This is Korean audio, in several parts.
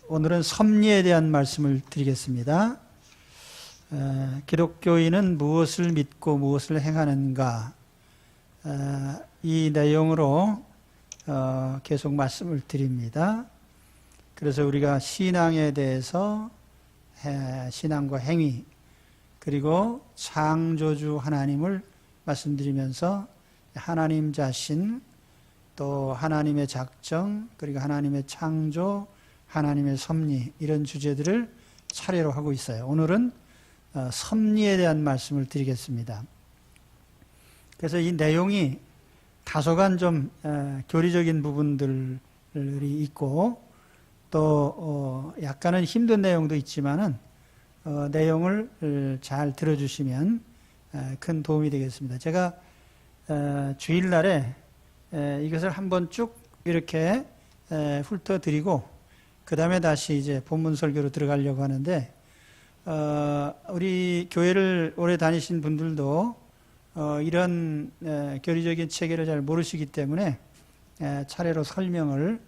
오늘은 섭리에 대한 말씀을 드리겠습니다. 기독교인은 무엇을 믿고 무엇을 행하는가, 이 내용으로 계속 말씀을 드립니다. 그래서 우리가 신앙에 대해서 신앙과 행위, 그리고 창조주 하나님을 말씀드리면서 하나님 자신, 또 하나님의 작정, 그리고 하나님의 창조, 하나님의 섭리, 이런 주제들을 차례로 하고 있어요. 오늘은 섭리에 대한 말씀을 드리겠습니다. 그래서 이 내용이 다소간 좀 교리적인 부분들이 있고, 또 약간은 힘든 내용도 있지만은 내용을 잘 들어주시면 큰 도움이 되겠습니다. 제가 주일날에 이것을 한번 쭉 이렇게 훑어드리고 그 다음에 다시 이제 본문 설교로 들어가려고 하는데, 우리 교회를 오래 다니신 분들도 이런 교리적인 체계를 잘 모르시기 때문에 차례로 설명을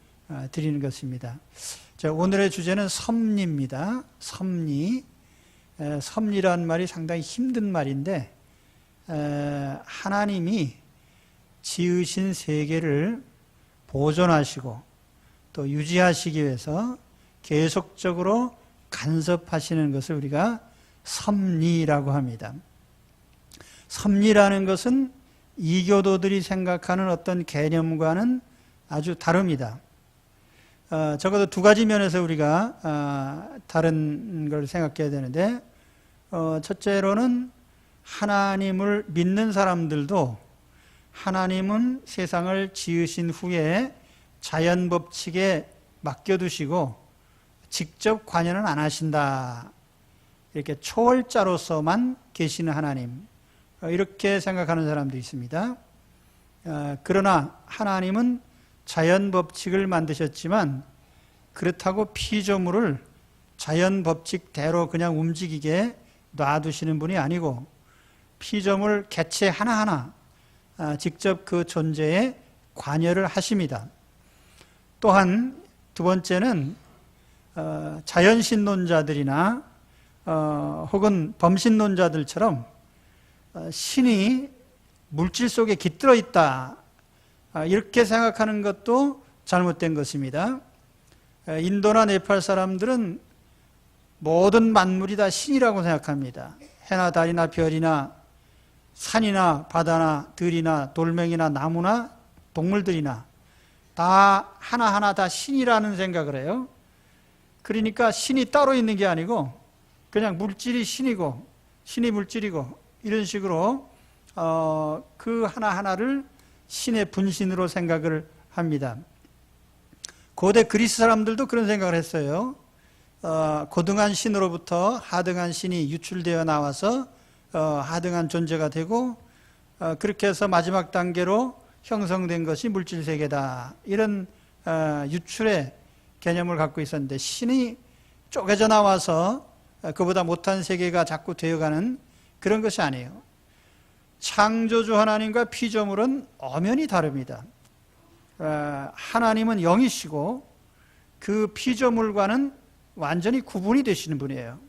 드리는 것입니다. 자, 오늘의 주제는 섭리입니다. 섭리. 섭리라는 말이 상당히 힘든 말인데, 하나님이 지으신 세계를 보존하시고 또 유지하시기 위해서 계속적으로 간섭하시는 것을 우리가 섭리라고 합니다. 섭리라는 것은 이교도들이 생각하는 어떤 개념과는 아주 다릅니다. 적어도 두 가지 면에서 우리가 다른 걸 생각해야 되는데, 첫째로는 하나님을 믿는 사람들도 하나님은 세상을 지으신 후에 자연 법칙에 맡겨두시고 직접 관여는 안 하신다, 이렇게 초월자로서만 계시는 하나님, 이렇게 생각하는 사람도 있습니다. 그러나 하나님은 자연 법칙을 만드셨지만 그렇다고 피조물을 자연 법칙대로 그냥 움직이게 놔두시는 분이 아니고, 피조물 개체 하나하나 직접 그 존재에 관여를 하십니다. 또한 두 번째는 자연신론자들이나 혹은 범신론자들처럼 신이 물질 속에 깃들어 있다, 이렇게 생각하는 것도 잘못된 것입니다. 인도나 네팔 사람들은 모든 만물이 다 신이라고 생각합니다. 해나 달이나 별이나 산이나 바다나 들이나 돌멩이나 나무나 동물들이나 다 하나하나 다 신이라는 생각을 해요. 그러니까 신이 따로 있는 게 아니고 그냥 물질이 신이고 신이 물질이고, 이런 식으로 그 하나하나를 신의 분신으로 생각을 합니다. 고대 그리스 사람들도 그런 생각을 했어요. 고등한 신으로부터 하등한 신이 유출되어 나와서 하등한 존재가 되고, 그렇게 해서 마지막 단계로 형성된 것이 물질세계다, 이런 유출의 개념을 갖고 있었는데, 신이 쪼개져 나와서 그보다 못한 세계가 자꾸 되어가는 그런 것이 아니에요. 창조주 하나님과 피조물은 엄연히 다릅니다. 하나님은 영이시고 그 피조물과는 완전히 구분이 되시는 분이에요.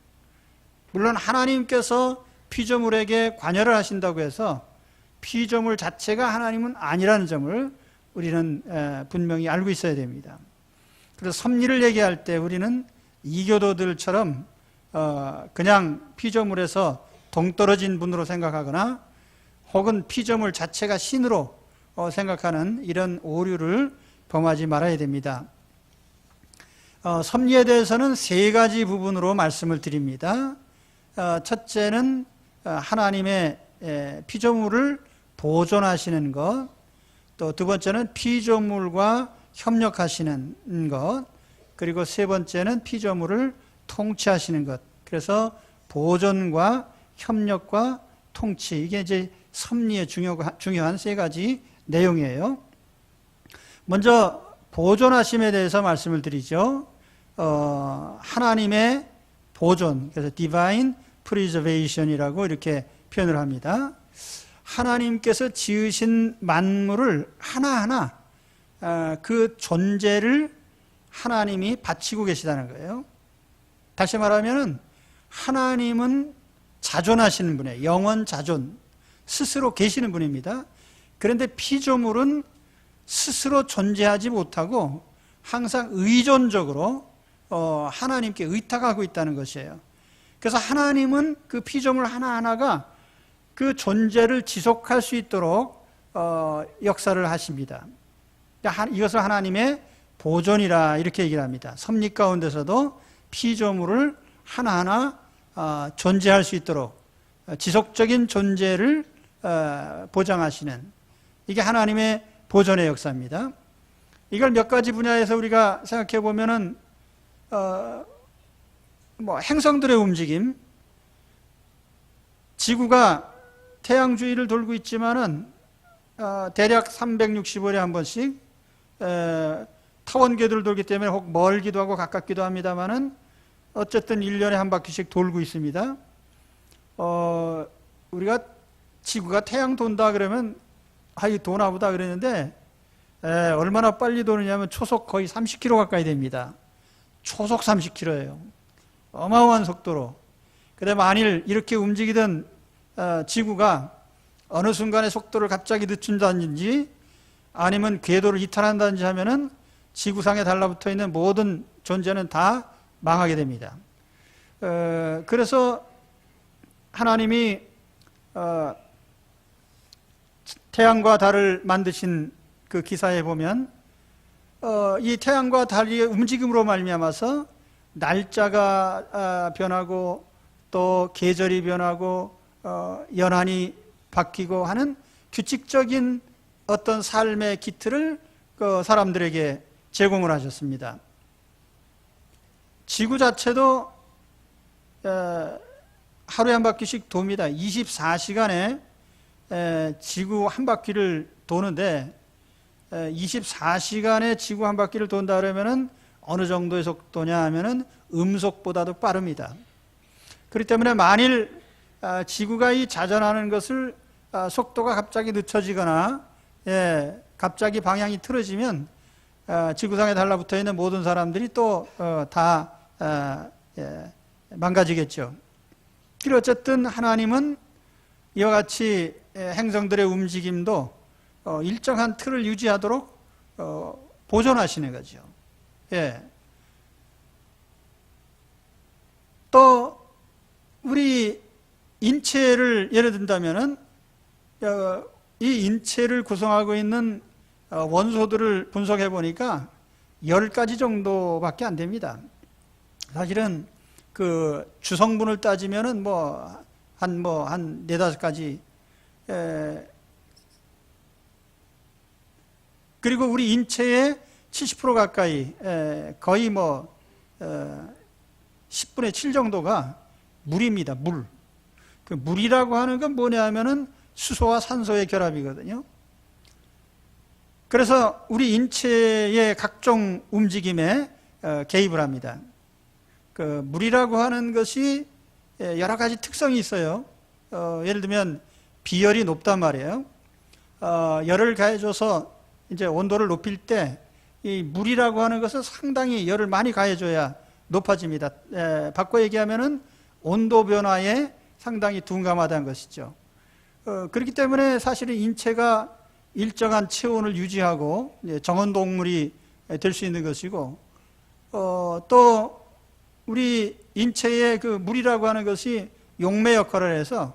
물론 하나님께서 피조물에게 관여를 하신다고 해서 피조물 자체가 하나님은 아니라는 점을 우리는 분명히 알고 있어야 됩니다. 그래서 섭리를 얘기할 때 우리는 이교도들처럼 그냥 피조물에서 동떨어진 분으로 생각하거나 혹은 피조물 자체가 신으로 생각하는 이런 오류를 범하지 말아야 됩니다. 섭리에 대해서는 세 가지 부분으로 말씀을 드립니다. 첫째는 하나님의 피조물을 보존하시는 것, 또 두 번째는 피조물과 협력하시는 것, 그리고 세 번째는 피조물을 통치하시는 것. 그래서 보존과 협력과 통치, 이게 이제 섭리의 중요한 세 가지 내용이에요. 먼저 보존하심에 대해서 말씀을 드리죠. 하나님의 보존, 그래서 divine preservation이라고 이렇게 표현을 합니다. 하나님께서 지으신 만물을 하나하나 그 존재를 하나님이 바치고 계시다는 거예요. 다시 말하면 하나님은 자존하시는 분이에요. 영원 자존, 스스로 계시는 분입니다. 그런데 피조물은 스스로 존재하지 못하고 항상 의존적으로 하나님께 의탁하고 있다는 것이에요. 그래서 하나님은 그 피조물 하나하나가 그 존재를 지속할 수 있도록 역사를 하십니다. 이것을 하나님의 보존이라 이렇게 얘기를 합니다. 섭리 가운데서도 피조물을 하나하나 존재할 수 있도록 지속적인 존재를 보장하시는, 이게 하나님의 보존의 역사입니다. 이걸 몇 가지 분야에서 우리가 생각해 보면은 행성들의 움직임, 지구가 태양 주위를 돌고 있지만은 대략 365일에 한 번씩 타원궤도를 돌기 때문에 혹 멀기도 하고 가깝기도 합니다만은 어쨌든 1년에 한 바퀴씩 돌고 있습니다. 우리가 지구가 태양 돈다 그러면 이 도나 보다 그랬는데 얼마나 빨리 도느냐면 초속 거의 30km 가까이 됩니다. 초속 30km예요. 어마어마한 속도로. 근데 만일 이렇게 움직이던 지구가 어느 순간에 속도를 갑자기 늦춘다든지 아니면 궤도를 이탈한다든지 하면은 지구상에 달라붙어 있는 모든 존재는 다 망하게 됩니다. 그래서 하나님이 태양과 달을 만드신 그 기사에 보면 이 태양과 달의 움직임으로 말미암아서 날짜가 변하고 또 계절이 변하고 연한이 바뀌고 하는 규칙적인 어떤 삶의 기틀을 그 사람들에게 제공을 하셨습니다. 지구 자체도 하루에 한 바퀴씩 돕니다. 24시간에 지구 한 바퀴를 도는데 24시간에 지구 한 바퀴를 돈다 그러면은 어느 정도의 속도냐 하면은 음속보다도 빠릅니다. 그렇기 때문에 만일 지구가 이 자전하는 것을 속도가 갑자기 늦춰지거나 갑자기 방향이 틀어지면 지구상에 달라붙어 있는 모든 사람들이 또 다 망가지겠죠. 그리고 어쨌든 하나님은 이와 같이 행성들의 움직임도 일정한 틀을 유지하도록 보존하시는 거죠. 또 우리 인체를 예를 든다면은 이 인체를 구성하고 있는 원소들을 분석해 보니까 10가지 정도밖에 안 됩니다. 사실은 그 주성분을 따지면은 한 4-5가지. 그리고 우리 인체의 70% 가까이, 거의 10분의 7 정도가 물입니다. 물. 그 물이라고 하는 건 뭐냐 하면은 수소와 산소의 결합이거든요. 그래서 우리 인체의 각종 움직임에 개입을 합니다. 그 물이라고 하는 것이 여러 가지 특성이 있어요. 예를 들면 비열이 높단 말이에요. 열을 가해줘서 이제 온도를 높일 때 이 물이라고 하는 것은 상당히 열을 많이 가해줘야 높아집니다. 바꿔 얘기하면은 온도 변화에 상당히 둔감하다는 것이죠. 그렇기 때문에 사실은 인체가 일정한 체온을 유지하고 정원동물이 될 수 있는 것이고, 또 우리 인체의 그 물이라고 하는 것이 용매 역할을 해서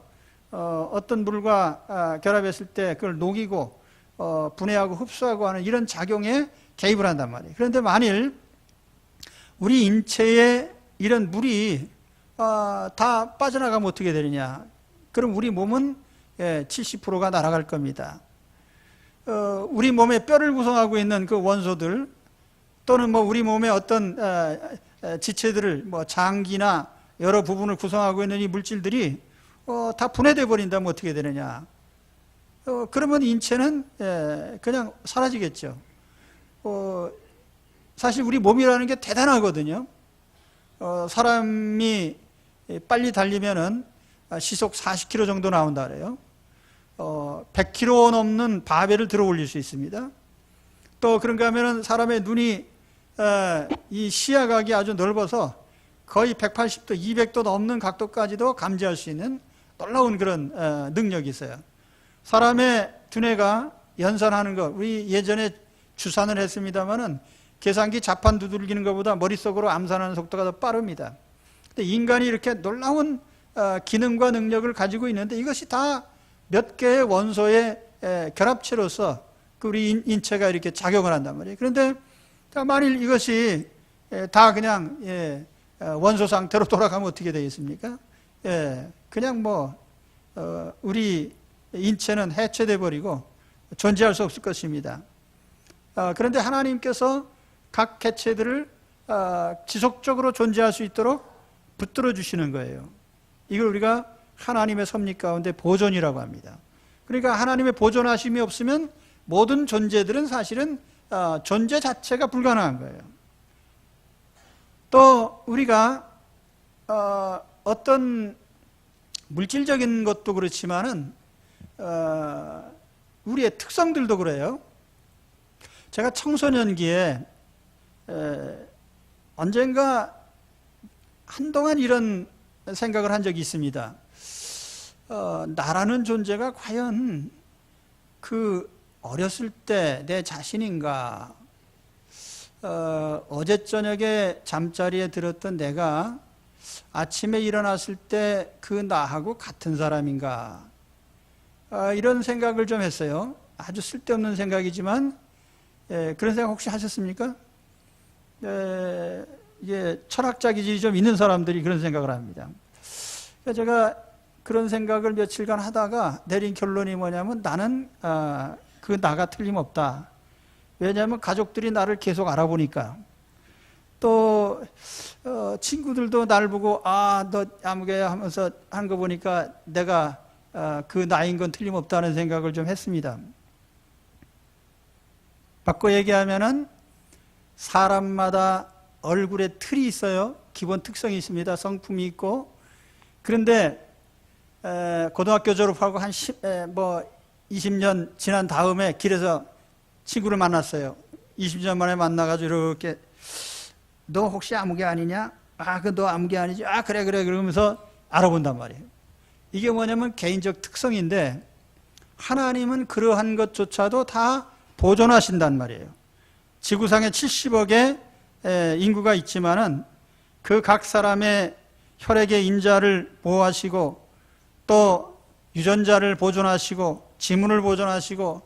어떤 물과 결합했을 때 그걸 녹이고 분해하고 흡수하고 하는 이런 작용에 개입을 한단 말이에요. 그런데 만일 우리 인체에 이런 물이 다 빠져나가면 어떻게 되느냐? 그럼 우리 몸은 70%가 날아갈 겁니다. 우리 몸의 뼈를 구성하고 있는 그 원소들 또는 우리 몸의 어떤 지체들을 장기나 여러 부분을 구성하고 있는 이 물질들이 다 분해돼 버린다면 어떻게 되느냐? 그러면 인체는 그냥 사라지겠죠. 사실 우리 몸이라는 게 대단하거든요. 사람이 빨리 달리면은 시속 40km 정도 나온다 그래요. 100kg 넘는 바벨을 들어 올릴 수 있습니다. 또 그런가 하면은 사람의 눈이 이 시야각이 아주 넓어서 거의 180도, 200도 넘는 각도까지도 감지할 수 있는 놀라운 그런 능력이 있어요. 사람의 두뇌가 연산하는 것, 우리 예전에 주산을 했습니다마는 계산기 자판 두들기는 것보다 머릿속으로 암산하는 속도가 더 빠릅니다. 근데 인간이 이렇게 놀라운 기능과 능력을 가지고 있는데 이것이 다 몇 개의 원소의 결합체로서 그 우리 인체가 이렇게 작용을 한단 말이에요. 그런데 만일 이것이 다 그냥 원소 상태로 돌아가면 어떻게 되겠습니까? 그냥 우리 인체는 해체돼 버리고 존재할 수 없을 것입니다. 그런데 하나님께서 각 개체들을 지속적으로 존재할 수 있도록 붙들어 주시는 거예요. 이걸 우리가 하나님의 섭리 가운데 보존이라고 합니다. 그러니까 하나님의 보존하심이 없으면 모든 존재들은 사실은 존재 자체가 불가능한 거예요. 또 우리가 어떤 물질적인 것도 그렇지만은 우리의 특성들도 그래요. 제가 청소년기에 언젠가 한동안 이런 생각을 한 적이 있습니다. 나라는 존재가 과연 그 어렸을 때 내 자신인가? 어제 저녁에 잠자리에 들었던 내가 아침에 일어났을 때 그 나하고 같은 사람인가? 이런 생각을 좀 했어요. 아주 쓸데없는 생각이지만 그런 생각 혹시 하셨습니까? 이게 철학자 기질이 좀 있는 사람들이 그런 생각을 합니다. 제가 그런 생각을 며칠간 하다가 내린 결론이 뭐냐면 나는 그 나가 틀림없다. 왜냐하면 가족들이 나를 계속 알아보니까 또 친구들도 날 보고 너 아무개야 하면서 한 거 보니까 내가 그 나인 건 틀림없다는 생각을 좀 했습니다. 바꿔 얘기하면은 사람마다 얼굴에 틀이 있어요. 기본 특성이 있습니다. 성품이 있고. 그런데 고등학교 졸업하고 한 20년 지난 다음에 길에서 친구를 만났어요. 20년 만에 만나가지고 이렇게 너 혹시 아무개 아니냐? 너 아무개 아니지? 그래 그러면서 알아본단 말이에요. 이게 뭐냐면 개인적 특성인데 하나님은 그러한 것조차도 다 보존하신단 말이에요. 지구상에 70억의 인구가 있지만은 그 각 사람의 혈액의 인자를 보호하시고 또 유전자를 보존하시고 지문을 보존하시고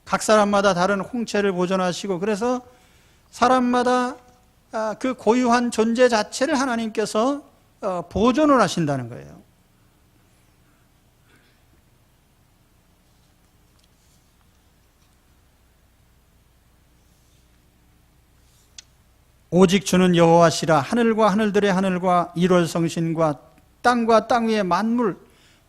각 사람마다 다른 홍채를 보존하시고 그래서 사람마다 그 고유한 존재 자체를 하나님께서 보존을 하신다는 거예요. 오직 주는 여호와시라. 하늘과 하늘들의 하늘과 일월성신과 땅과 땅 위의 만물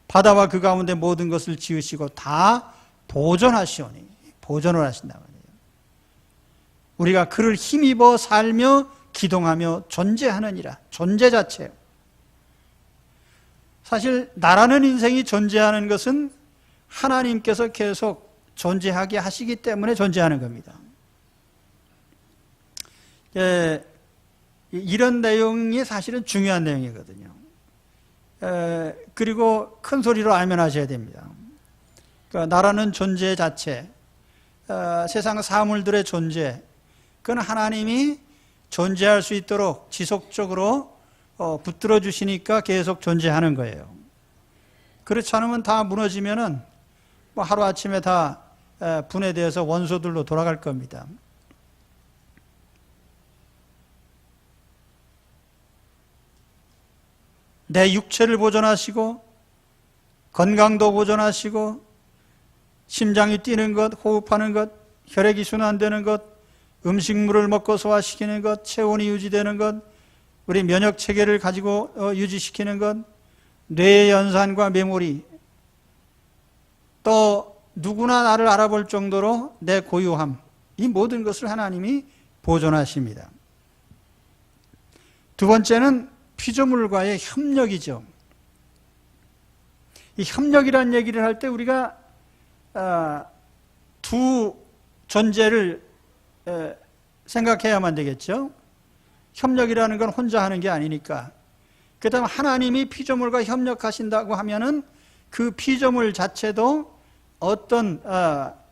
바다와 그 가운데 모든 것을 지으시고 다 보존하시오니 보존을 하신다고 해요. 우리가 그를 힘입어 살며 기동하며 존재하느니라. 존재 자체예요. 사실 나라는 인생이 존재하는 것은 하나님께서 계속 존재하게 하시기 때문에 존재하는 겁니다. 이런 내용이 사실은 중요한 내용이거든요. 그리고 큰 소리로 아멘하셔야 됩니다. 그러니까 나라는 존재 자체, 세상 사물들의 존재, 그건 하나님이 존재할 수 있도록 지속적으로 붙들어 주시니까 계속 존재하는 거예요. 그렇지 않으면 다 무너지면은 하루아침에 다 분해되어서 원소들로 돌아갈 겁니다. 내 육체를 보존하시고 건강도 보존하시고 심장이 뛰는 것, 호흡하는 것, 혈액이 순환되는 것, 음식물을 먹고 소화시키는 것, 체온이 유지되는 것, 우리 면역 체계를 가지고 유지시키는 것, 뇌의 연산과 메모리, 또 누구나 나를 알아볼 정도로 내 고유함, 이 모든 것을 하나님이 보존하십니다. 두 번째는 피조물과의 협력이죠. 이 협력이라는 얘기를 할 때 우리가 두 존재를 생각해야만 되겠죠. 협력이라는 건 혼자 하는 게 아니니까. 그 다음에 하나님이 피조물과 협력하신다고 하면은 그 피조물 자체도 어떤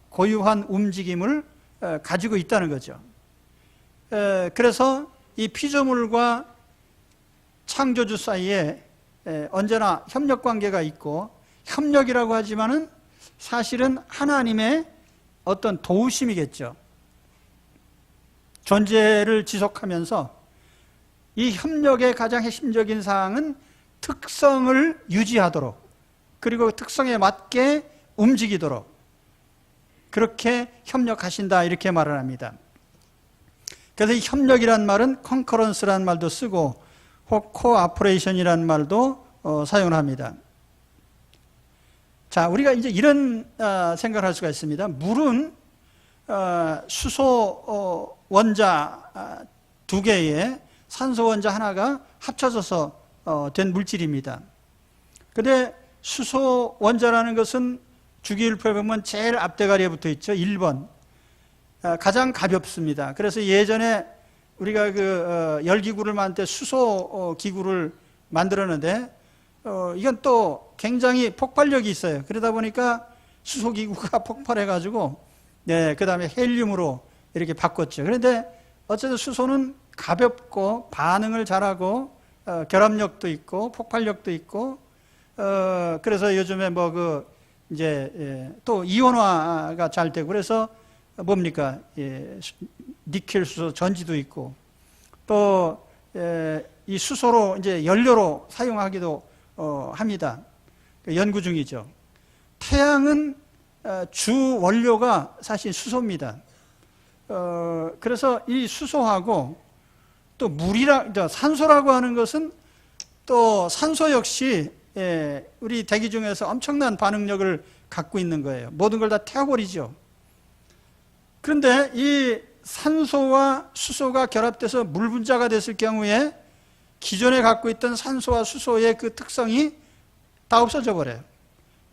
고유한 움직임을 가지고 있다는 거죠. 그래서 이 피조물과 창조주 사이에 언제나 협력 관계가 있고, 협력이라고 하지만은 사실은 하나님의 어떤 도우심이겠죠. 존재를 지속하면서 이 협력의 가장 핵심적인 사항은 특성을 유지하도록, 그리고 특성에 맞게 움직이도록 그렇게 협력하신다, 이렇게 말을 합니다. 그래서 이 협력이란 말은 컨커런스라는 말도 쓰고 혹 코아퍼레이션이라는 말도 사용을 합니다. 자, 우리가 이제 이런 생각을 할 수가 있습니다. 물은 수소 원자 두 개에 산소 원자 하나가 합쳐져서 된 물질입니다. 근데 수소 원자라는 것은 주기율표에 보면 제일 앞대가리에 붙어 있죠. 1번. 가장 가볍습니다. 그래서 예전에 우리가 그 열기구를 만들 때 수소 기구를 만들었는데 이건 또 굉장히 폭발력이 있어요. 그러다 보니까 수소 기구가 폭발해 가지고 그 다음에 헬륨으로 이렇게 바꿨죠. 그런데 어쨌든 수소는 가볍고 반응을 잘하고 결합력도 있고 폭발력도 있고 그래서 요즘에 뭐 그 이제 또 이온화가 잘 되고 그래서 뭡니까? 니켈 수소 전지도 있고 또 이 수소로 이제 연료로 사용하기도 합니다. 연구 중이죠. 태양은 주 원료가 사실 수소입니다. 그래서 이 수소하고 또 산소라고 하는 것은 또 산소 역시 우리 대기 중에서 엄청난 반응력을 갖고 있는 거예요. 모든 걸 다 태워버리죠. 그런데 이 산소와 수소가 결합돼서 물 분자가 됐을 경우에 기존에 갖고 있던 산소와 수소의 그 특성이 다 없어져 버려요.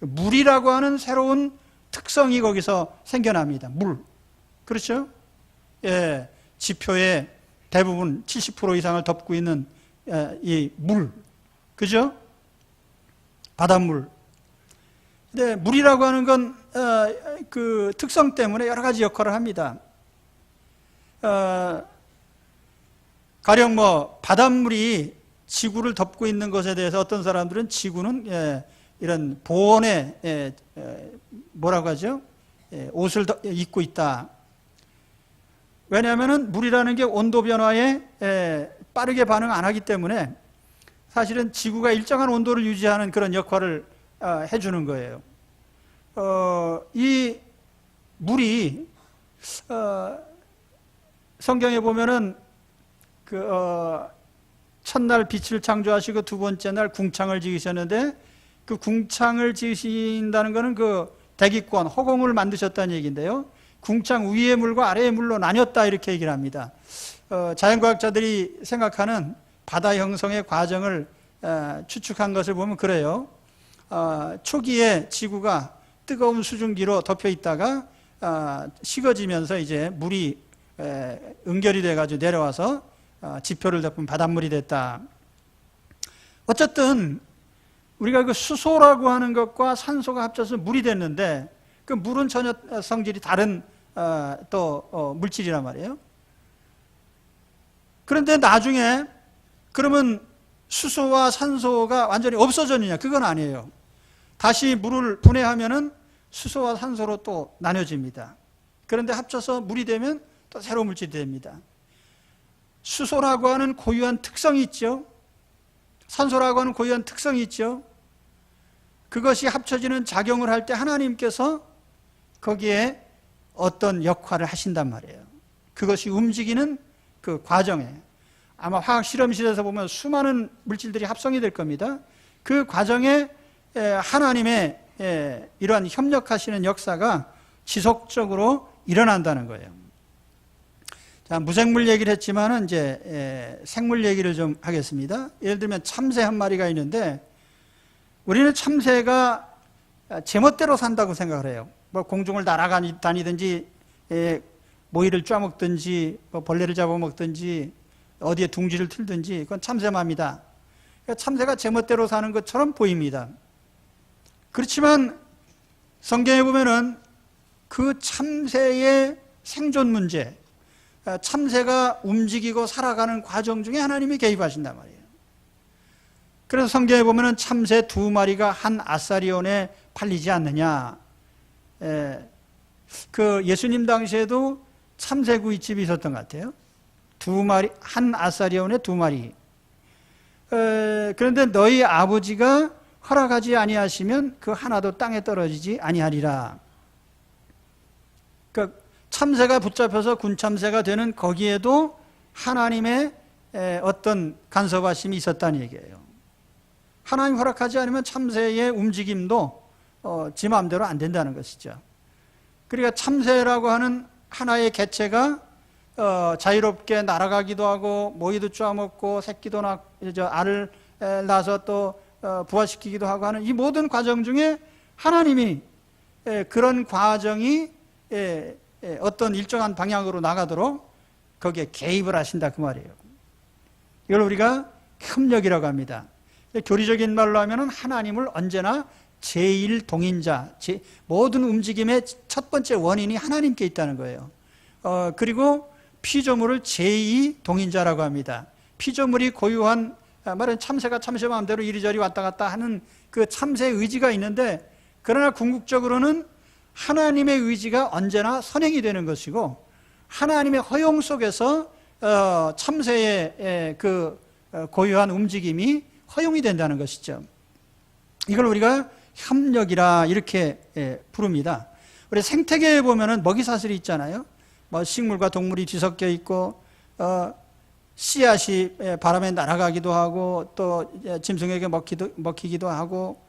물이라고 하는 새로운 특성이 거기서 생겨납니다. 물. 그렇죠? 지표의 대부분 70% 이상을 덮고 있는 이 물. 그죠? 바닷물. 근데 물이라고 하는 건 그 특성 때문에 여러 가지 역할을 합니다. 가령 뭐 바닷물이 지구를 덮고 있는 것에 대해서 어떤 사람들은 지구는 이런 보온에 뭐라고 하죠? 옷을 입고 있다. 왜냐하면 물이라는 게 온도 변화에 빠르게 반응 안 하기 때문에 사실은 지구가 일정한 온도를 유지하는 그런 역할을 해주는 거예요. 이 물이 성경에 보면은 첫날 빛을 창조하시고 두 번째 날 궁창을 지으셨는데 그 궁창을 지으신다는 것은 그 대기권, 허공을 만드셨다는 얘기인데요. 궁창 위의 물과 아래의 물로 나뉘었다 이렇게 얘기를 합니다. 자연과학자들이 생각하는 바다 형성의 과정을 추측한 것을 보면 그래요. 초기에 지구가 뜨거운 수증기로 덮여 있다가 식어지면서 이제 물이 응결이 돼가지고 내려와서 지표를 덮은 바닷물이 됐다. 어쨌든 우리가 그 수소라고 하는 것과 산소가 합쳐서 물이 됐는데 그 물은 전혀 성질이 다른 또 물질이란 말이에요. 그런데 나중에 그러면 수소와 산소가 완전히 없어졌느냐? 그건 아니에요. 다시 물을 분해하면은 수소와 산소로 또 나뉘어집니다. 그런데 합쳐서 물이 되면 또 새로운 물질이 됩니다. 수소라고 하는 고유한 특성이 있죠. 산소라고 하는 고유한 특성이 있죠. 그것이 합쳐지는 작용을 할 때 하나님께서 거기에 어떤 역할을 하신단 말이에요. 그것이 움직이는 그 과정에 아마 화학 실험실에서 보면 수많은 물질들이 합성이 될 겁니다. 그 과정에 하나님의 이러한 협력하시는 역사가 지속적으로 일어난다는 거예요. 자, 무생물 얘기를 했지만은 이제 생물 얘기를 좀 하겠습니다. 예를 들면 참새 한 마리가 있는데 우리는 참새가 제멋대로 산다고 생각을 해요. 뭐 공중을 날아다니든지 모이를 쪼아먹든지 벌레를 잡아먹든지 어디에 둥지를 틀든지 그건 참새맘이다. 그러니까 참새가 제멋대로 사는 것처럼 보입니다. 그렇지만 성경에 보면은 그 참새의 생존 문제, 참새가 움직이고 살아가는 과정 중에 하나님이 개입하신단 말이에요. 그래서 성경에 보면은 참새 2마리가 한 아사리온에 팔리지 않느냐. 그 예수님 당시에도 참새구이집이 있었던 것 같아요. 2마리, 한 아사리온에 2마리. 그런데 너희 아버지가 허락하지 아니하시면 그 하나도 땅에 떨어지지 아니하리라. 그러니까 참새가 붙잡혀서 군참새가 되는 거기에도 하나님의 어떤 간섭하심이 있었다는 얘기예요. 하나님 허락하지 않으면 참새의 움직임도 지 마음대로 안 된다는 것이죠. 그러니까 참새라고 하는 하나의 개체가 자유롭게 날아가기도 하고 모이도 쪼아먹고 새끼도 알을 낳아서 또 부화시키기도 하고 하는 이 모든 과정 중에 하나님이 그런 과정이 어떤 일정한 방향으로 나가도록 거기에 개입을 하신다 그 말이에요. 이걸 우리가 협력이라고 합니다. 교리적인 말로 하면은 하나님을 언제나 제1동인자, 모든 움직임의 첫 번째 원인이 하나님께 있다는 거예요. 그리고 피조물을 제2동인자라고 합니다. 피조물이 고유한 말은 참새가 참새 마음대로 이리저리 왔다 갔다 하는 그 참새의 의지가 있는데, 그러나 궁극적으로는 하나님의 의지가 언제나 선행이 되는 것이고 하나님의 허용 속에서 참새의 그 고유한 움직임이 허용이 된다는 것이죠. 이걸 우리가 협력이라 이렇게 부릅니다. 우리 생태계에 보면은 먹이사슬이 있잖아요. 뭐 식물과 동물이 뒤섞여 있고 씨앗이 바람에 날아가기도 하고 또 짐승에게 먹히기도 하고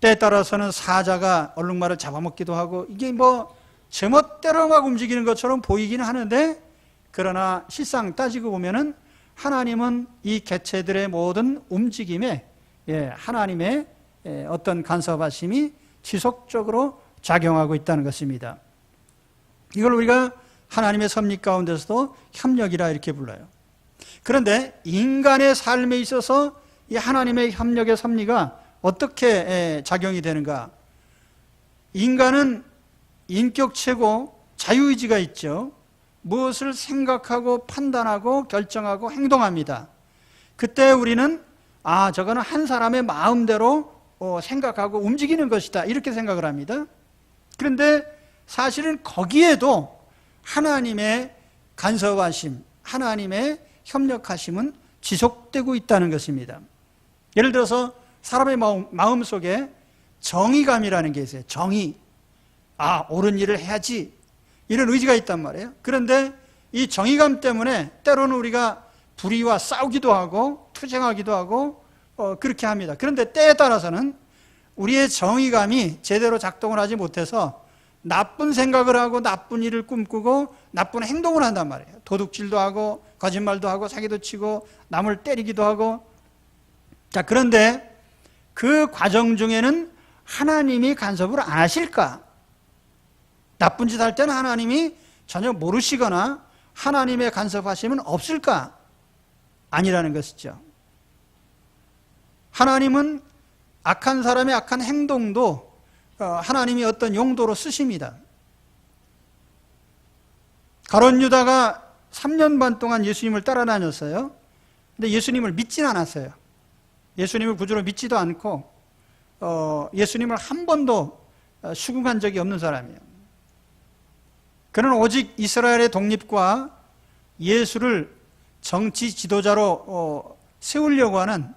때에 따라서는 사자가 얼룩말을 잡아먹기도 하고 이게 뭐 제멋대로 막 움직이는 것처럼 보이기는 하는데, 그러나 실상 따지고 보면은 하나님은 이 개체들의 모든 움직임에 하나님의 어떤 간섭하심이 지속적으로 작용하고 있다는 것입니다. 이걸 우리가 하나님의 섭리 가운데서도 협력이라 이렇게 불러요. 그런데 인간의 삶에 있어서 이 하나님의 협력의 섭리가 어떻게 작용이 되는가? 인간은 인격체고 자유의지가 있죠. 무엇을 생각하고 판단하고 결정하고 행동합니다. 그때 우리는 저거는 한 사람의 마음대로 생각하고 움직이는 것이다 이렇게 생각을 합니다. 그런데 사실은 거기에도 하나님의 간섭하심, 하나님의 협력하심은 지속되고 있다는 것입니다. 예를 들어서 사람의 마음 속에 정의감이라는 게 있어요. 정의. 옳은 일을 해야지. 이런 의지가 있단 말이에요. 그런데 이 정의감 때문에 때로는 우리가 불의와 싸우기도 하고 투쟁하기도 하고 그렇게 합니다. 그런데 때에 따라서는 우리의 정의감이 제대로 작동을 하지 못해서 나쁜 생각을 하고 나쁜 일을 꿈꾸고 나쁜 행동을 한단 말이에요. 도둑질도 하고 거짓말도 하고 사기도 치고 남을 때리기도 하고. 자, 그런데 그 과정 중에는 하나님이 간섭을 안 하실까? 나쁜 짓 할 때는 하나님이 전혀 모르시거나 하나님의 간섭하심은 없을까? 아니라는 것이죠. 하나님은 악한 사람의 악한 행동도 하나님이 어떤 용도로 쓰십니다. 가룟 유다가 3년 반 동안 예수님을 따라다녔어요. 근데 예수님을 믿진 않았어요. 예수님을 구주로 믿지도 않고 예수님을 한 번도 수긍한 적이 없는 사람이에요. 그는 오직 이스라엘의 독립과 예수를 정치 지도자로 세우려고 하는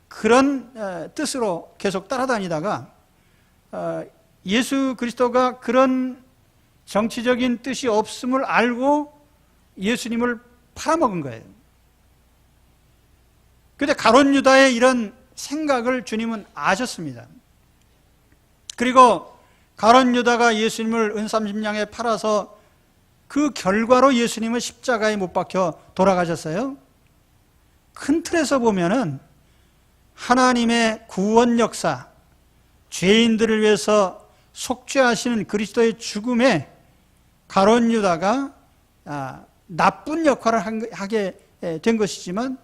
그런 뜻으로 계속 따라다니다가 예수 그리스도가 그런 정치적인 뜻이 없음을 알고 예수님을 팔아먹은 거예요. 그런데 가룟 유다의 이런 생각을 주님은 아셨습니다. 그리고 가룟 유다가 예수님을 은삼십냥에 팔아서 그 결과로 예수님은 십자가에 못 박혀 돌아가셨어요. 큰 틀에서 보면은 하나님의 구원 역사, 죄인들을 위해서 속죄하시는 그리스도의 죽음에 가룟 유다가 나쁜 역할을 하게 된 것이지만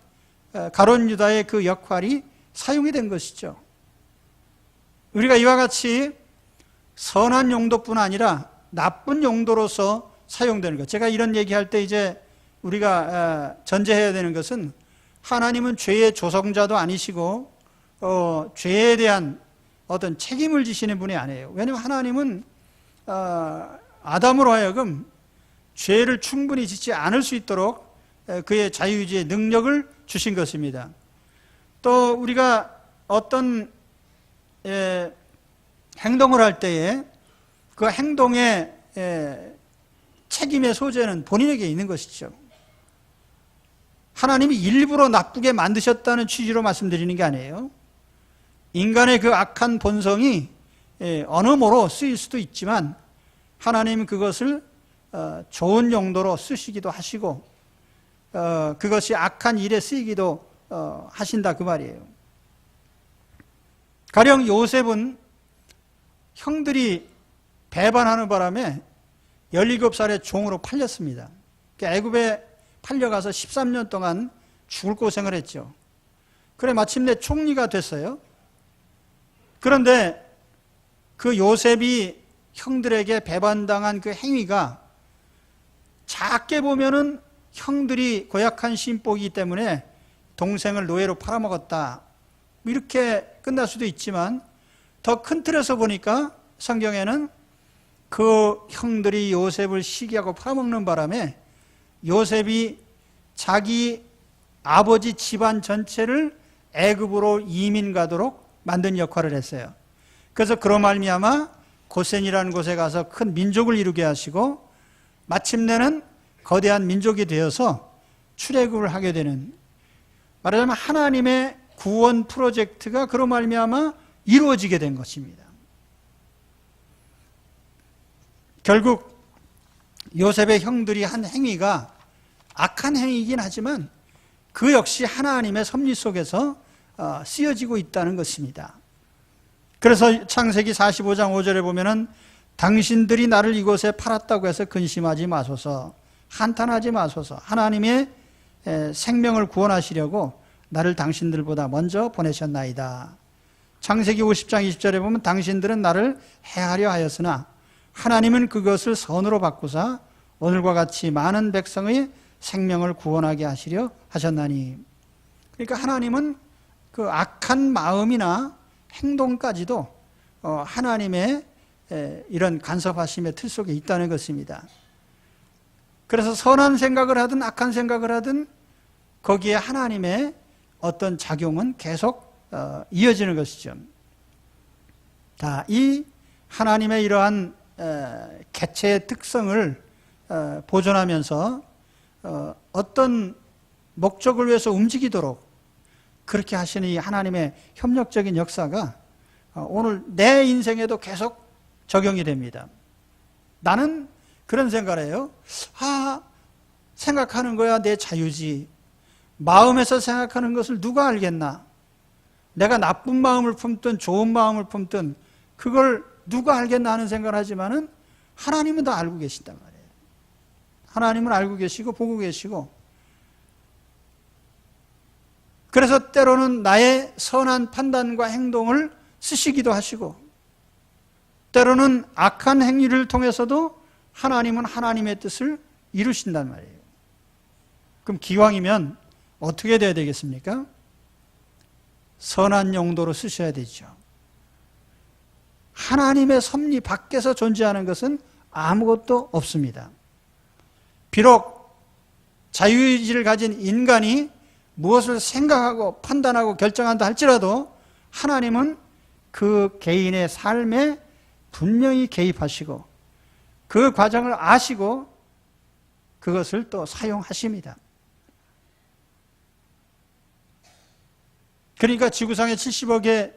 가룟 유다의 그 역할이 사용이 된 것이죠. 우리가 이와 같이 선한 용도뿐 아니라 나쁜 용도로서 사용되는 것. 제가 이런 얘기할 때 이제 우리가 전제해야 되는 것은 하나님은 죄의 조성자도 아니시고 죄에 대한 어떤 책임을 지시는 분이 아니에요. 왜냐하면 하나님은 아담으로 하여금 죄를 충분히 짓지 않을 수 있도록 그의 자유의지의 능력을 주신 것입니다. 또 우리가 어떤 행동을 할 때에 그 행동의 책임의 소재는 본인에게 있는 것이죠. 하나님이 일부러 나쁘게 만드셨다는 취지로 말씀드리는 게 아니에요. 인간의 그 악한 본성이 어느 모로 쓰일 수도 있지만 하나님은 그것을 좋은 용도로 쓰시기도 하시고 그것이 악한 일에 쓰이기도 하신다 그 말이에요. 가령 요셉은 형들이 배반하는 바람에 17살의 종으로 팔렸습니다. 애굽에 팔려가서 13년 동안 죽을 고생을 했죠. 그래 마침내 총리가 됐어요. 그런데 그 요셉이 형들에게 배반당한 그 행위가 작게 보면은 형들이 고약한 심복이기 때문에 동생을 노예로 팔아먹었다 이렇게 끝날 수도 있지만 더 큰 틀에서 보니까 성경에는 그 형들이 요셉을 시기하고 팔아먹는 바람에 요셉이 자기 아버지 집안 전체를 애굽으로 이민 가도록 만든 역할을 했어요. 그래서 그로 말미암아 고센이라는 곳에 가서 큰 민족을 이루게 하시고 마침내는 거대한 민족이 되어서 출애굽을 하게 되는, 말하자면 하나님의 구원 프로젝트가 그로 말미암아 이루어지게 된 것입니다. 결국 요셉의 형들이 한 행위가 악한 행위이긴 하지만 그 역시 하나님의 섭리 속에서 쓰여지고 있다는 것입니다. 그래서 창세기 45장 5절에 보면은 당신들이 나를 이곳에 팔았다고 해서 근심하지 마소서, 한탄하지 마소서, 하나님의 생명을 구원하시려고 나를 당신들보다 먼저 보내셨나이다. 창세기 50장 20절에 보면 당신들은 나를 해하려 하였으나 하나님은 그것을 선으로 바꾸사 오늘과 같이 많은 백성의 생명을 구원하게 하시려 하셨나니. 그러니까 하나님은 그 악한 마음이나 행동까지도 하나님의 이런 간섭하심의 틀 속에 있다는 것입니다. 그래서 선한 생각을 하든 악한 생각을 하든 거기에 하나님의 어떤 작용은 계속 이어지는 것이죠. 자, 이 하나님의 이러한 개체의 특성을 보존하면서 어떤 목적을 위해서 움직이도록 그렇게 하시는 이 하나님의 협력적인 역사가 오늘 내 인생에도 계속 적용이 됩니다. 나는 그런 생각을 해요. 생각하는 거야 내 자유지. 마음에서 생각하는 것을 누가 알겠나? 내가 나쁜 마음을 품든 좋은 마음을 품든 그걸 누가 알겠나 하는 생각을 하지만은 하나님은 다 알고 계신단 말이에요. 하나님은 알고 계시고 보고 계시고, 그래서 때로는 나의 선한 판단과 행동을 쓰시기도 하시고, 때로는 악한 행위를 통해서도 하나님은 하나님의 뜻을 이루신단 말이에요. 그럼 기왕이면 어떻게 돼야 되겠습니까? 선한 용도로 쓰셔야 되죠. 하나님의 섭리 밖에서 존재하는 것은 아무것도 없습니다. 비록 자유의지를 가진 인간이 무엇을 생각하고 판단하고 결정한다 할지라도 하나님은 그 개인의 삶에 분명히 개입하시고 그 과정을 아시고 그것을 또 사용하십니다. 그러니까 지구상에 70억의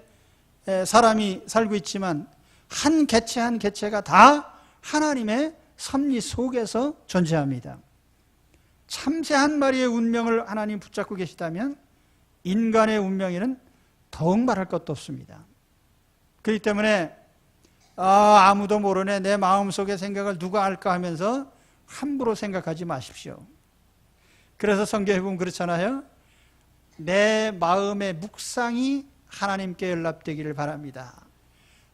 사람이 살고 있지만 한 개체 한 개체가 다 하나님의 섭리 속에서 존재합니다. 참새 한 마리의 운명을 하나님 붙잡고 계시다면 인간의 운명에는 더욱 말할 것도 없습니다. 그렇기 때문에 아무도 모르네, 내 마음속의 생각을 누가 알까 하면서 함부로 생각하지 마십시오. 그래서 성경에 보면 그렇잖아요. 내 마음의 묵상이 하나님께 연락되기를 바랍니다.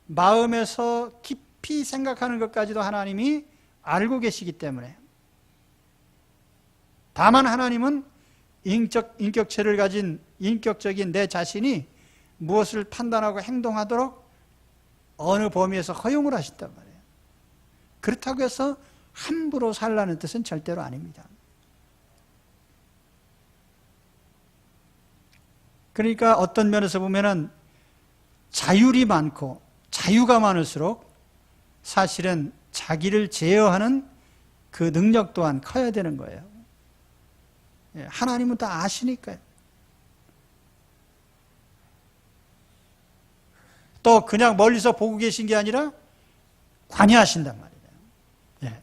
마음에서 깊이 생각하는 것까지도 하나님이 알고 계시기 때문에. 다만 하나님은 인격체를 가진 인격적인 내 자신이 무엇을 판단하고 행동하도록 어느 범위에서 허용을 하신단 말이에요. 그렇다고 해서 함부로 살라는 뜻은 절대로 아닙니다. 그러니까 어떤 면에서 보면은 자율이 많고 자유가 많을수록 사실은 자기를 제어하는 그 능력 또한 커야 되는 거예요. 하나님은 다 아시니까요. 또 그냥 멀리서 보고 계신 게 아니라 관여하신단 말이에요. 예.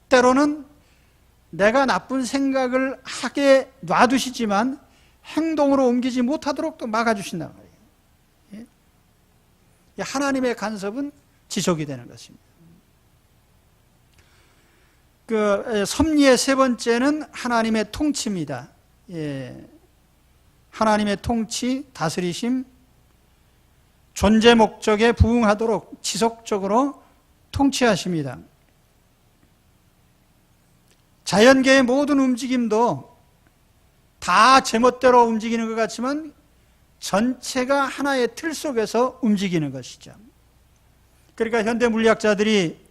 때로는 내가 나쁜 생각을 하게 놔두시지만 행동으로 옮기지 못하도록 또 막아주신단 말이에요. 예. 하나님의 간섭은 지속이 되는 것입니다. 섭리의 세 번째는 하나님의 통치입니다. 예. 하나님의 통치, 다스리심, 존재 목적에 부응하도록 지속적으로 통치하십니다. 자연계의 모든 움직임도 다 제멋대로 움직이는 것 같지만 전체가 하나의 틀 속에서 움직이는 것이죠. 그러니까 현대 물리학자들이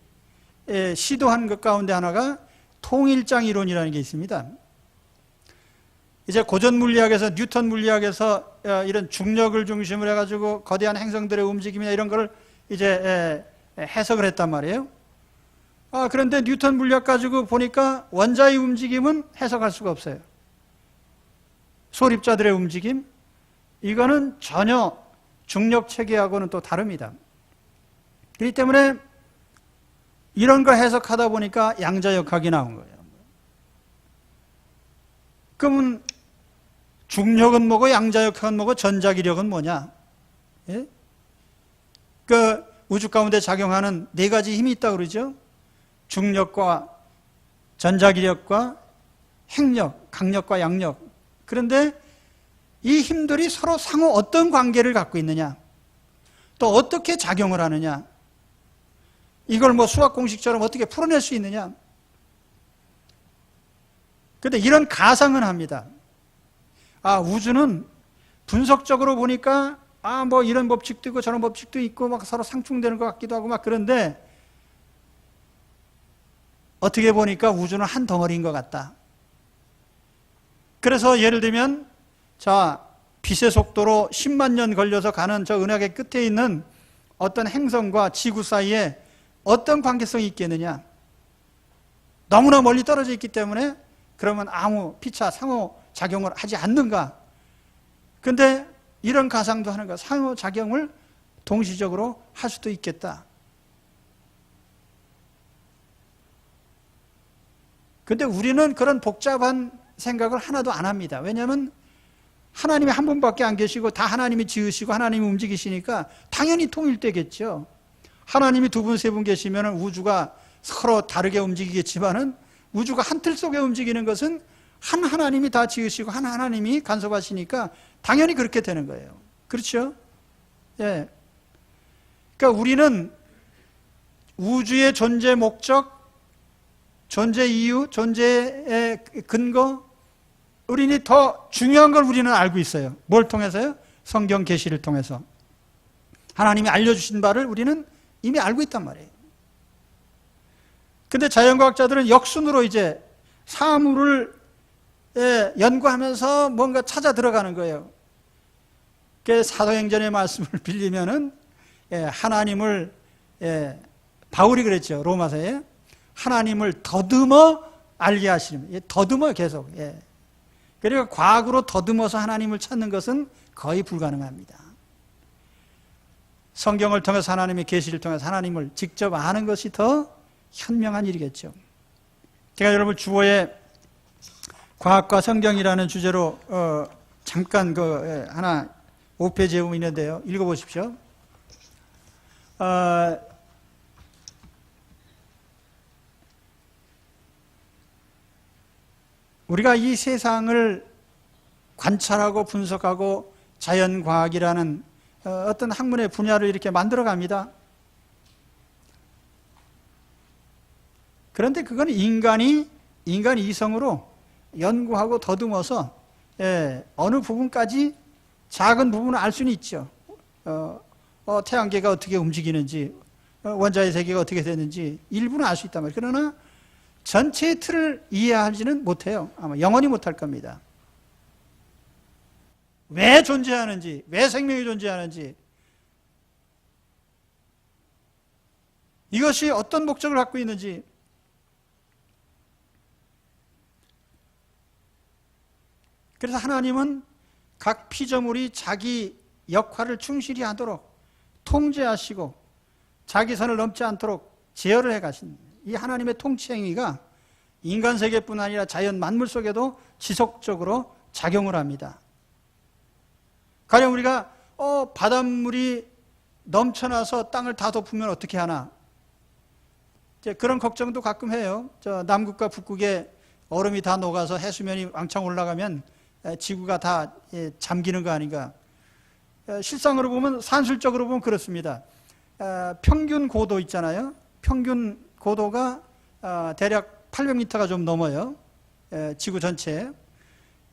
시도한 것 가운데 하나가 통일장 이론이라는 게 있습니다. 이제 고전 물리학에서, 뉴턴 물리학에서 이런 중력을 중심으로 해가지고 거대한 행성들의 움직임이나 이런 걸 이제 해석을 했단 말이에요. 그런데 뉴턴 물리학 가지고 보니까 원자의 움직임은 해석할 수가 없어요. 소립자들의 움직임, 이거는 전혀 중력 체계하고는 또 다릅니다. 그렇기 때문에 이런 거 해석하다 보니까 양자역학이 나온 거예요. 그러면 중력은 뭐고 양자역학은 뭐고 전자기력은 뭐냐? 예? 그 우주 가운데 작용하는 네 가지 힘이 있다고 그러죠? 중력과 전자기력과 핵력, 강력과 양력. 그런데 이 힘들이 서로 상호 어떤 관계를 갖고 있느냐? 또 어떻게 작용을 하느냐? 이걸 뭐 수학 공식처럼 어떻게 풀어낼 수 있느냐? 그런데 이런 가상은 합니다. 우주는 분석적으로 보니까 뭐 이런 법칙도 있고 저런 법칙도 있고 막 서로 상충되는 것 같기도 하고 막 그런데 어떻게 보니까 우주는 한 덩어리인 것 같다. 그래서 예를 들면 빛의 속도로 10만 년 걸려서 가는 저 은하계 끝에 있는 어떤 행성과 지구 사이에 어떤 관계성이 있겠느냐? 너무나 멀리 떨어져 있기 때문에 그러면 아무 피차 상호작용을 하지 않는가? 근데 이런 가상도 하는 거야. 상호작용을 동시적으로 할 수도 있겠다. 근데 우리는 그런 복잡한 생각을 하나도 안 합니다. 왜냐하면 하나님이 한 분밖에 안 계시고 다 하나님이 지으시고 하나님이 움직이시니까 당연히 통일되겠죠. 하나님이 두 분, 세 분 계시면 우주가 서로 다르게 움직이겠지만은 우주가 한 틀 속에 움직이는 것은 한 하나님이 다 지으시고 한 하나님이 간섭하시니까 당연히 그렇게 되는 거예요. 그렇죠? 예. 그러니까 우리는 우주의 존재 목적, 존재 이유, 존재의 근거, 우리는 더 중요한 걸 우리는 알고 있어요. 뭘 통해서요? 성경 계시를 통해서. 하나님이 알려주신 바를 우리는 이미 알고 있단 말이에요. 근데 자연과학자들은 역순으로 이제 사물을 연구하면서 뭔가 찾아 들어가는 거예요. 사도행전의 말씀을 빌리면은 하나님을 바울이 그랬죠. 로마서에 하나님을 더듬어 알게 하시는, 더듬어 계속. 그러니까 과학으로 더듬어서 하나님을 찾는 것은 거의 불가능합니다. 성경을 통해서 하나님의 계시를 통해서 하나님을 직접 아는 것이 더 현명한 일이겠죠. 제가 여러분 주보에 과학과 성경이라는 주제로 잠깐 하나 오페 제음이 있는데요. 읽어보십시오. 우리가 이 세상을 관찰하고 분석하고 자연과학이라는 어떤 학문의 분야를 이렇게 만들어갑니다. 그런데 그건 인간이 이성으로 연구하고 더듬어서 어느 부분까지 작은 부분을 알 수는 있죠. 태양계가 어떻게 움직이는지, 원자의 세계가 어떻게 되는지 일부는 알 수 있단 말이에요. 그러나 전체의 틀을 이해하지는 못해요. 아마 영원히 못할 겁니다. 왜 존재하는지, 왜 생명이 존재하는지, 이것이 어떤 목적을 갖고 있는지, 그래서 하나님은 각 피조물이 자기 역할을 충실히 하도록 통제하시고 자기 선을 넘지 않도록 제어를 해가신 이 하나님의 통치 행위가 인간 세계뿐 아니라 자연 만물 속에도 지속적으로 작용을 합니다. 가령 우리가 바닷물이 넘쳐나서 땅을 다 덮으면 어떻게 하나, 그런 걱정도 가끔 해요. 남극과 북극에 얼음이 다 녹아서 해수면이 왕창 올라가면 지구가 다 잠기는 거 아닌가. 실상으로 보면, 산술적으로 보면 그렇습니다. 평균 고도 있잖아요. 평균 고도가 대략 800m가 좀 넘어요. 지구 전체에.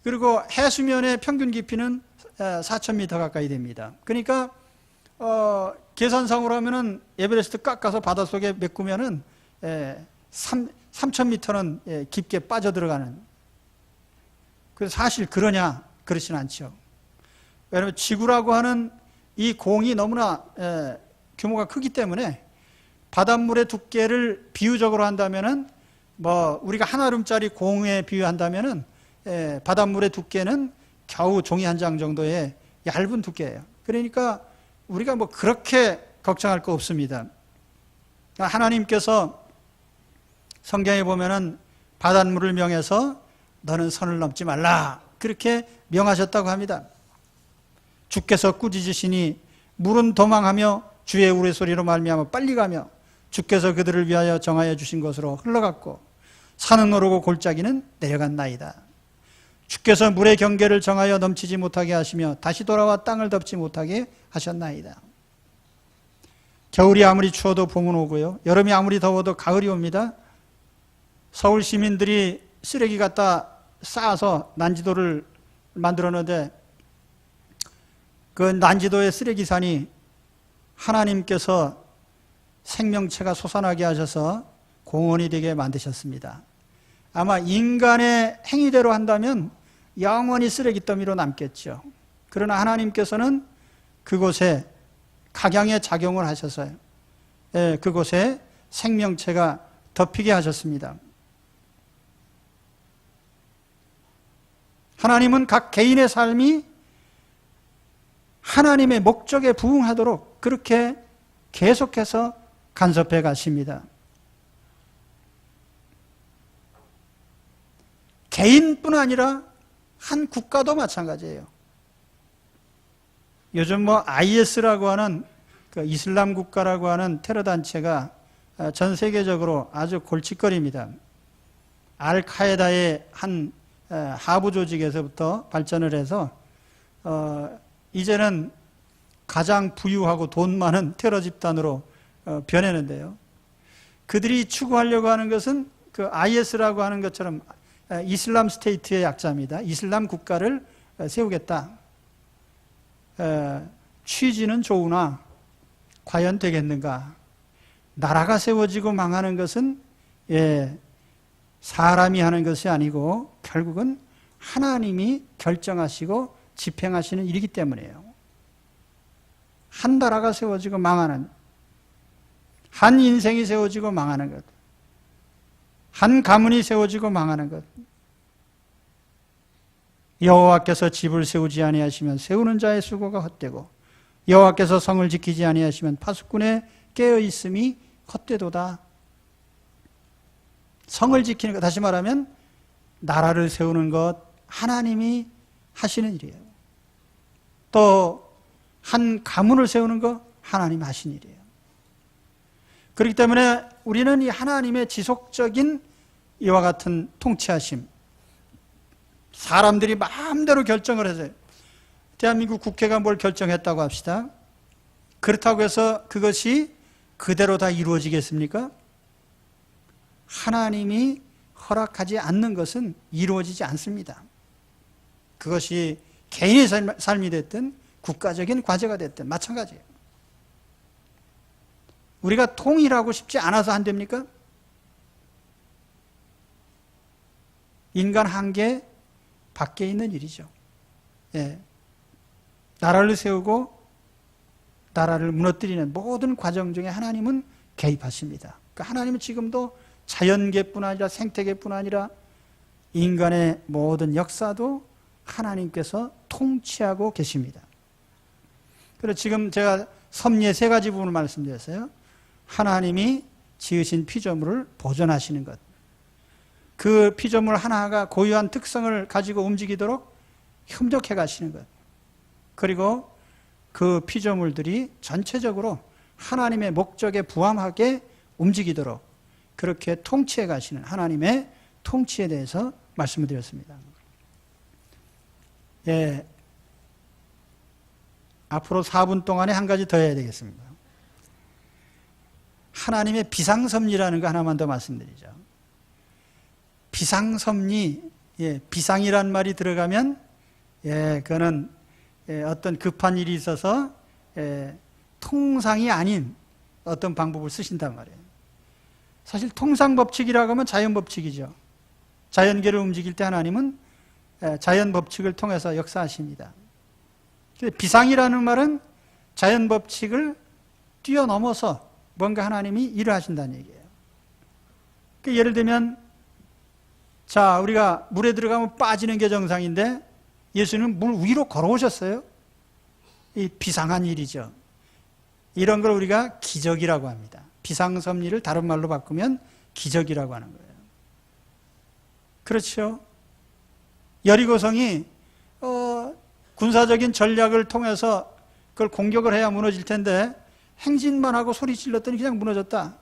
그리고 해수면의 평균 깊이는 4,000m 가까이 됩니다. 그러니까 계산상으로 하면은 에베레스트 깎아서 바닷속에 메꾸면은 3,000m는 깊게 빠져들어가는. 그래서 사실 그러냐? 그렇진 않죠. 왜냐하면 지구라고 하는 이 공이 너무나 규모가 크기 때문에 바닷물의 두께를 비유적으로 한다면은 우리가 한 알음짜리 공에 비유한다면은 바닷물의 두께는 겨우 종이 한 장 정도의 얇은 두께예요. 그러니까 우리가 그렇게 걱정할 거 없습니다. 하나님께서 성경에 보면은 바닷물을 명해서 너는 선을 넘지 말라, 그렇게 명하셨다고 합니다. 주께서 꾸짖으시니 물은 도망하며 주의 우레소리로 말미암아 빨리 가며 주께서 그들을 위하여 정하여 주신 곳으로 흘러갔고 산은 오르고 골짜기는 내려갔나이다. 주께서 물의 경계를 정하여 넘치지 못하게 하시며 다시 돌아와 땅을 덮지 못하게 하셨나이다. 겨울이 아무리 추워도 봄은 오고요, 여름이 아무리 더워도 가을이 옵니다. 서울 시민들이 쓰레기 갖다 쌓아서 난지도를 만들었는데 그 난지도의 쓰레기산이 하나님께서 생명체가 솟아나게 하셔서 공원이 되게 만드셨습니다. 아마 인간의 행위대로 한다면 영원히 쓰레기 더미로 남겠죠. 그러나 하나님께서는 그곳에 각양의 작용을 하셔서요, 그곳에 생명체가 덮이게 하셨습니다. 하나님은 각 개인의 삶이 하나님의 목적에 부응하도록 그렇게 계속해서 간섭해 가십니다. 개인뿐 아니라 한 국가도 마찬가지예요. 요즘 IS라고 하는 그 이슬람 국가라고 하는 테러 단체가 전 세계적으로 아주 골칫거리입니다. 알카에다의 한 하부 조직에서부터 발전을 해서 이제는 가장 부유하고 돈 많은 테러 집단으로 변했는데요. 그들이 추구하려고 하는 것은 그 IS라고 하는 것처럼 이슬람 스테이트의 약자입니다. 이슬람 국가를 세우겠다. 취지는 좋으나 과연 되겠는가? 나라가 세워지고 망하는 것은 사람이 하는 것이 아니고 결국은 하나님이 결정하시고 집행하시는 일이기 때문이에요. 한 나라가 세워지고 망하는, 한 인생이 세워지고 망하는 것, 한 가문이 세워지고 망하는 것. 여호와께서 집을 세우지 아니하시면 세우는 자의 수고가 헛되고 여호와께서 성을 지키지 아니하시면 파수꾼의 깨어있음이 헛되도다. 성을 지키는 것, 다시 말하면 나라를 세우는 것, 하나님이 하시는 일이에요. 또 한 가문을 세우는 거 하나님 하신 일이에요. 그렇기 때문에 우리는 이 하나님의 지속적인 이와 같은 통치하심, 사람들이 마음대로 결정을 해서 대한민국 국회가 뭘 결정했다고 합시다. 그렇다고 해서 그것이 그대로 다 이루어지겠습니까? 하나님이 허락하지 않는 것은 이루어지지 않습니다. 그것이 개인의 삶이 됐든 국가적인 과제가 됐든 마찬가지예요. 우리가 통일하고 싶지 않아서 안 됩니까? 인간 한계 밖에 있는 일이죠. 예. 나라를 세우고 나라를 무너뜨리는 모든 과정 중에 하나님은 개입하십니다. 그러니까 하나님은 지금도 자연계뿐 아니라 생태계뿐 아니라 인간의 모든 역사도 하나님께서 통치하고 계십니다. 그래서 지금 제가 섭리의 세 가지 부분을 말씀드렸어요. 하나님이 지으신 피조물을 보존하시는 것, 그 피조물 하나가 고유한 특성을 가지고 움직이도록 협력해 가시는 것, 그리고 그 피조물들이 전체적으로 하나님의 목적에 부합하게 움직이도록 그렇게 통치해 가시는 하나님의 통치에 대해서 말씀을 드렸습니다. 예, 앞으로 4분 동안에 한 가지 더 해야 되겠습니다. 하나님의 비상섭리라는 거 하나만 더 말씀드리죠. 비상섭리, 예, 비상이란 말이 들어가면, 예, 그거는 어떤 급한 일이 있어서 통상이 아닌 어떤 방법을 쓰신단 말이에요. 사실 통상법칙이라고 하면 자연법칙이죠. 자연계를 움직일 때 하나님은 자연법칙을 통해서 역사하십니다. 비상이라는 말은 자연법칙을 뛰어넘어서 뭔가 하나님이 일을 하신다는 얘기예요. 예를 들면, 자, 우리가 물에 들어가면 빠지는 게 정상인데 예수님은 물 위로 걸어오셨어요. 이 비상한 일이죠. 이런 걸 우리가 기적이라고 합니다. 비상섭리를 다른 말로 바꾸면 기적이라고 하는 거예요. 그렇죠. 여리고성이 군사적인 전략을 통해서 그걸 공격을 해야 무너질 텐데 행진만 하고 소리 질렀더니 그냥 무너졌다.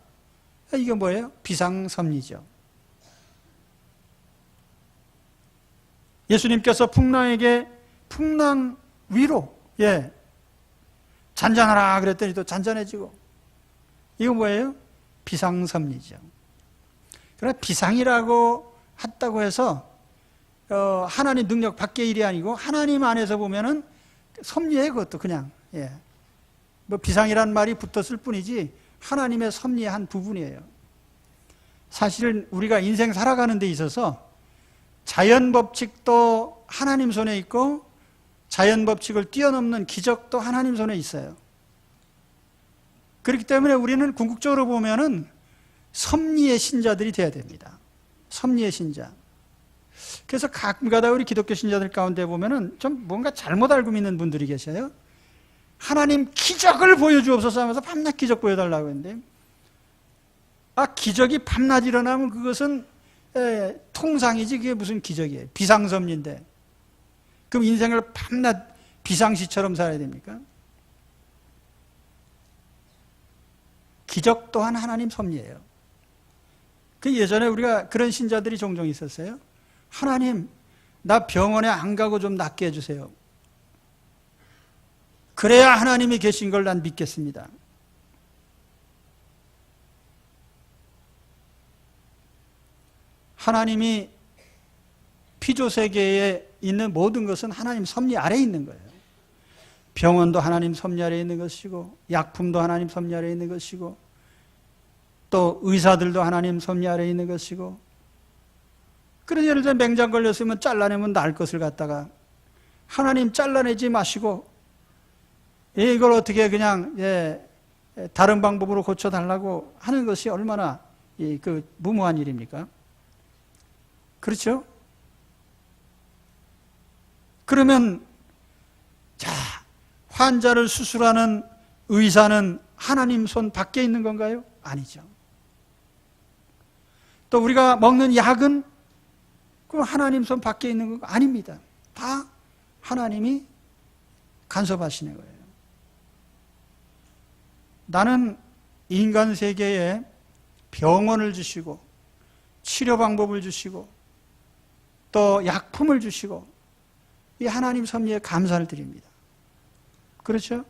이게 뭐예요? 비상섭리죠. 예수님께서 풍랑에게 풍랑 위로, 예, 잔잔하라 그랬더니 또 잔잔해지고. 이거 뭐예요? 비상섭리죠. 그러나 비상이라고 했다고 해서 하나님 능력 밖의 일이 아니고 하나님 안에서 보면은 섭리예요. 그것도 그냥, 예, 뭐 비상이란 말이 붙었을 뿐이지 하나님의 섭리의 한 부분이에요. 사실은 우리가 인생 살아가는 데 있어서 자연법칙도 하나님 손에 있고 자연법칙을 뛰어넘는 기적도 하나님 손에 있어요. 그렇기 때문에 우리는 궁극적으로 보면은 섭리의 신자들이 돼야 됩니다. 섭리의 신자. 그래서 가끔가다 우리 기독교 신자들 가운데 보면은 좀 뭔가 잘못 알고 믿는 분들이 계셔요. 하나님 기적을 보여주옵소서 하면서 밤낮 기적 보여달라고 했는데, 기적이 밤낮 일어나면 그것은 통상이지 그게 무슨 기적이에요. 비상섭리인데. 그럼 인생을 밤낮 비상시처럼 살아야 됩니까? 기적 또한 하나님 섭리예요. 그 예전에 우리가 그런 신자들이 종종 있었어요. 하나님, 나 병원에 안 가고 좀 낫게 해주세요. 그래야 하나님이 계신 걸 난 믿겠습니다. 하나님이 피조세계에 있는 모든 것은 하나님 섭리 아래에 있는 거예요. 병원도 하나님 섭리 아래에 있는 것이고, 약품도 하나님 섭리 아래에 있는 것이고, 또 의사들도 하나님 섭리 아래에 있는 것이고, 그런 예를 들어 맹장 걸렸으면 잘라내면 나을 것을 갖다가 하나님 잘라내지 마시고 이걸 어떻게 그냥 다른 방법으로 고쳐달라고 하는 것이 얼마나 그 무모한 일입니까? 그렇죠? 그러면 자, 환자를 수술하는 의사는 하나님 손 밖에 있는 건가요? 아니죠. 또 우리가 먹는 약은 그럼 하나님 손 밖에 있는 거 아닙니다. 다 하나님이 간섭하시는 거예요. 나는 인간 세계에 병원을 주시고 치료 방법을 주시고 또 약품을 주시고 이 하나님 섭리에 감사를 드립니다. 그렇죠?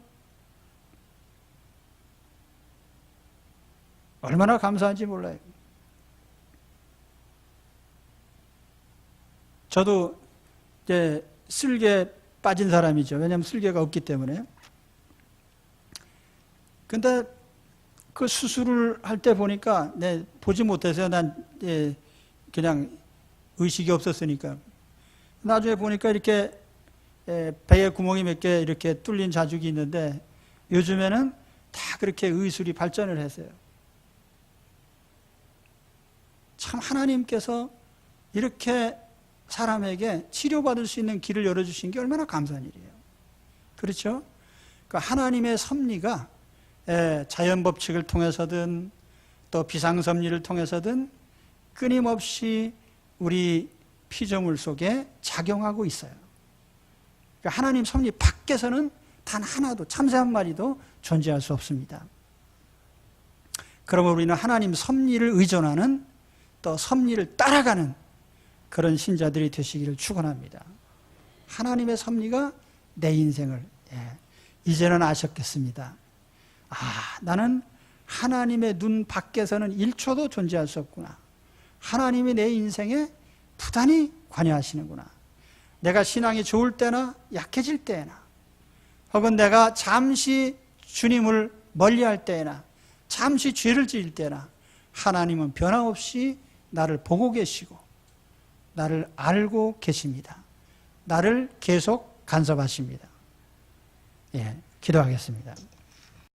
얼마나 감사한지 몰라요. 저도 이제 쓸개에 빠진 사람이죠. 왜냐하면 쓸개가 없기 때문에. 근데 그 수술을 할 때 보니까 보지 못해서 난 그냥 의식이 없었으니까. 나중에 보니까 이렇게 배에 구멍이 몇 개 이렇게 뚫린 자죽이 있는데 요즘에는 다 그렇게 의술이 발전을 했어요. 참 하나님께서 이렇게 사람에게 치료받을 수 있는 길을 열어주신 게 얼마나 감사한 일이에요. 그렇죠? 그러니까 하나님의 섭리가 자연 법칙을 통해서든 또 비상섭리를 통해서든 끊임없이 우리 피조물 속에 작용하고 있어요. 그러니까 하나님 섭리 밖에서는 단 하나도, 참새 한 마리도 존재할 수 없습니다. 그러면 우리는 하나님 섭리를 의존하는 또 섭리를 따라가는 그런 신자들이 되시기를 축원합니다. 하나님의 섭리가 내 인생을 이제는 아셨겠습니다. 나는 하나님의 눈 밖에서는 1초도 존재할 수 없구나. 하나님이 내 인생에 부단히 관여하시는구나. 내가 신앙이 좋을 때나 약해질 때나 혹은 내가 잠시 주님을 멀리할 때나 잠시 죄를 지을 때나 하나님은 변함없이 나를 보고 계시고 나를 알고 계십니다. 나를 계속 간섭하십니다. 기도하겠습니다.